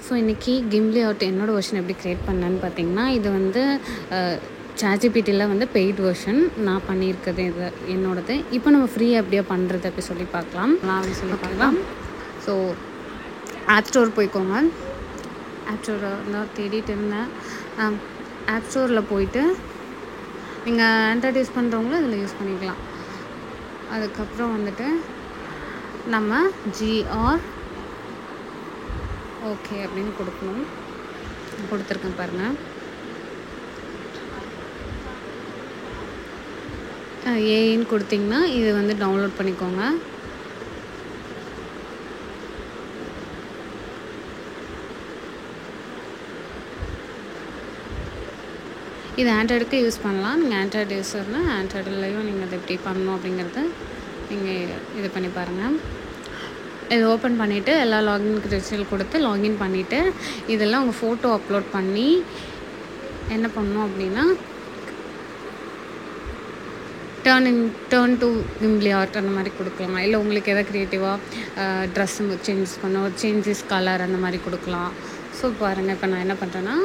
So இன்றைக்கி கிம்லி out என்னோடய version எப்படி க்ரியேட் பண்ணேன்னு பார்த்தீங்கன்னா, இது வந்து சாட்ஜிபிடியில் வந்து பெய்ட் வெர்ஷன் நான் பண்ணியிருக்கிறது இது என்னோடது. இப்போ நம்ம ஃப்ரீயாக எப்படியா பண்ணுறது அப்படி சொல்லி பார்க்கலாம் அப்படின்னு சொல்லி பார்க்கலாம். ஸோ ஆப் ஸ்டோர் போய்க்கோங்க. ஆப் ஸ்டோரை தான் தேடிட்டு இருந்தேன். ஆப் ஸ்டோரில் போயிட்டு நீங்கள் ஆண்ட்ராய்டு யூஸ் பண்ணுறவங்களும் இதில் யூஸ் பண்ணிக்கலாம். அதுக்கப்புறம் வந்துட்டு நம்ம GR ஓகே அப்படின்னு கொடுக்கணும். கொடுத்துருக்கேன் பாருங்கள். ஏன்னு கொடுத்திங்கன்னா இது வந்து டவுன்லோட் பண்ணிக்கோங்க. இது ஆண்ட்ராய்டுக்கு யூஸ் பண்ணலாம். நீங்கள் ஆண்ட்ராய்டு யூஸர்னால் ஆண்ட்ராய்டுலேயும் நீங்கள் அதை எப்படி பண்ணணும் அப்படிங்கிறத நீங்கள் இது பண்ணி பாருங்கள். இது ஓப்பன் பண்ணிவிட்டு எல்லா லாகின் க்ரெடென்ஷியல் கொடுத்து லாகின் பண்ணிவிட்டு இதெல்லாம் உங்கள் ஃபோட்டோ அப்லோட் பண்ணி என்ன பண்ணணும் அப்படின்னா டர்ன் டு கிம்லி ஆர்ட் அந்த மாதிரி கொடுக்கலாம். இல்லை உங்களுக்கு எதாவது க்ரியேட்டிவாக ட்ரெஸ் சேஞ்சஸ் பண்ணணும், சேஞ்சஸ் கலர் அந்த மாதிரி கொடுக்கலாம். ஸோ பாருங்கள், இப்போ நான் என்ன பண்ணுறேன்னா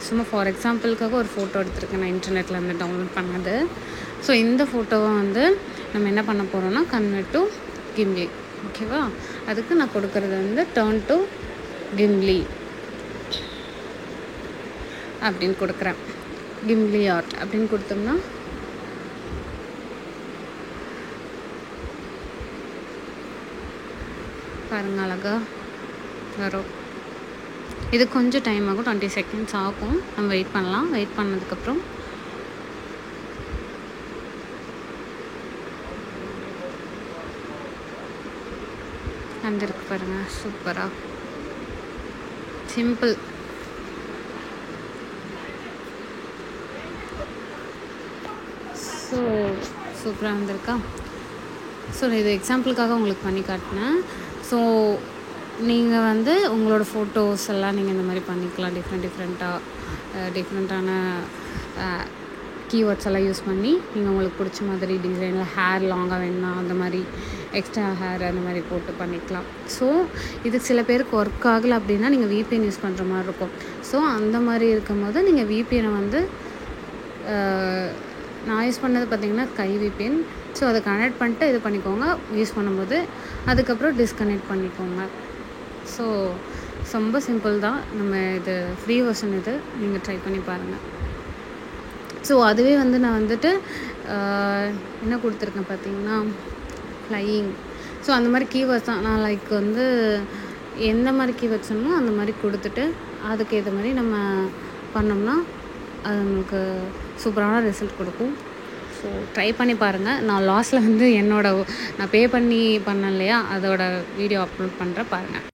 சும்மா ஃபார் எக்ஸாம்பிளுக்காக ஒரு ஃபோட்டோ எடுத்துருக்கேன். நான் இன்டர்நெட்டில் வந்து டவுன்லோட் பண்ணது. ஸோ இந்த ஃபோட்டோவை வந்து நம்ம என்ன பண்ண போகிறோன்னா கன்வெர்ட் டு கிம்லி. ஓகேவா? அதுக்கு நான் கொடுக்குறது வந்து டர்ன் டு கிம்லி அப்படின்னு கொடுக்குறேன். கிம்லி ஆர்ட் அப்படின்னு கொடுத்தோம்னா பாருங்கள் அழகா வரும். இது கொஞ்சம் டைம் ஆகும், 20 செகண்ட்ஸ் ஆகும். நம்ம வெயிட் பண்ணலாம். வெயிட் பண்ணதுக்கப்புறம் வந்துருக்கு பாருங்கள். சூப்பராக சிம்பிள். ஸோ சூப்பராக வந்திருக்கா? ஸோ இது எக்ஸாம்பிளுக்காக உங்களுக்கு பண்ணி காட்டினேன். ஸோ நீங்கள் வந்து உங்களோட ஃபோட்டோஸ் எல்லாம் நீங்கள் இந்த மாதிரி பண்ணிக்கலாம். டிஃப்ரெண்ட்டான கீவேர்ட்ஸ் எல்லாம் யூஸ் பண்ணி நீங்கள் உங்களுக்கு பிடிச்ச மாதிரி டிசைனில் ஹேர் லாங்காக வேணும்னா அந்த மாதிரி எக்ஸ்ட்ரா ஹேர் அந்த மாதிரி போட்டு பண்ணிக்கலாம். ஸோ இது சில பேருக்கு ஒர்க் ஆகலை அப்படின்னா நீங்கள் VPN யூஸ் பண்ணுற மாதிரி இருக்கும். ஸோ அந்த மாதிரி இருக்கும் போது நீங்கள் VPN வந்து நான் யூஸ் பண்ணது பார்த்திங்கன்னா ஸ்கை VPN. ஸோ அதை கனெக்ட் பண்ணிட்டு இது பண்ணிக்கோங்க யூஸ் பண்ணும்போது. அதுக்கப்புறம் டிஸ்கனெக்ட் பண்ணிக்கோங்க. ஸோ ரொம்ப சிம்பிள் தான். நம்ம இது ஃப்ரீ வெர்ஷன், இது நீங்கள் ட்ரை பண்ணி பாருங்கள். ஸோ அதுவே வந்து நான் வந்துட்டு என்ன கொடுத்துருக்கேன் பார்த்திங்கன்னா ஃப்ளையிங். ஸோ அந்த மாதிரி கீவேர்ட்ஸ் தான் நான் லைக் வந்து எந்த மாதிரி கீவேர்ட்ஸ் வேணுமோ அந்த மாதிரி கொடுத்துட்டு அதுக்கு ஏற்ற மாதிரி நம்ம பண்ணோம்னா அது நம்மளுக்கு சூப்பரான ரிசல்ட் கொடுக்கும். ஸோ ட்ரை பண்ணி பாருங்கள். நான் லாஸ்ட்டில் வந்து நான் பே பண்ணி பண்ணேன் இல்லையா, அதோட வீடியோ அப்லோட் பண்ணுறேன் பாருங்கள்.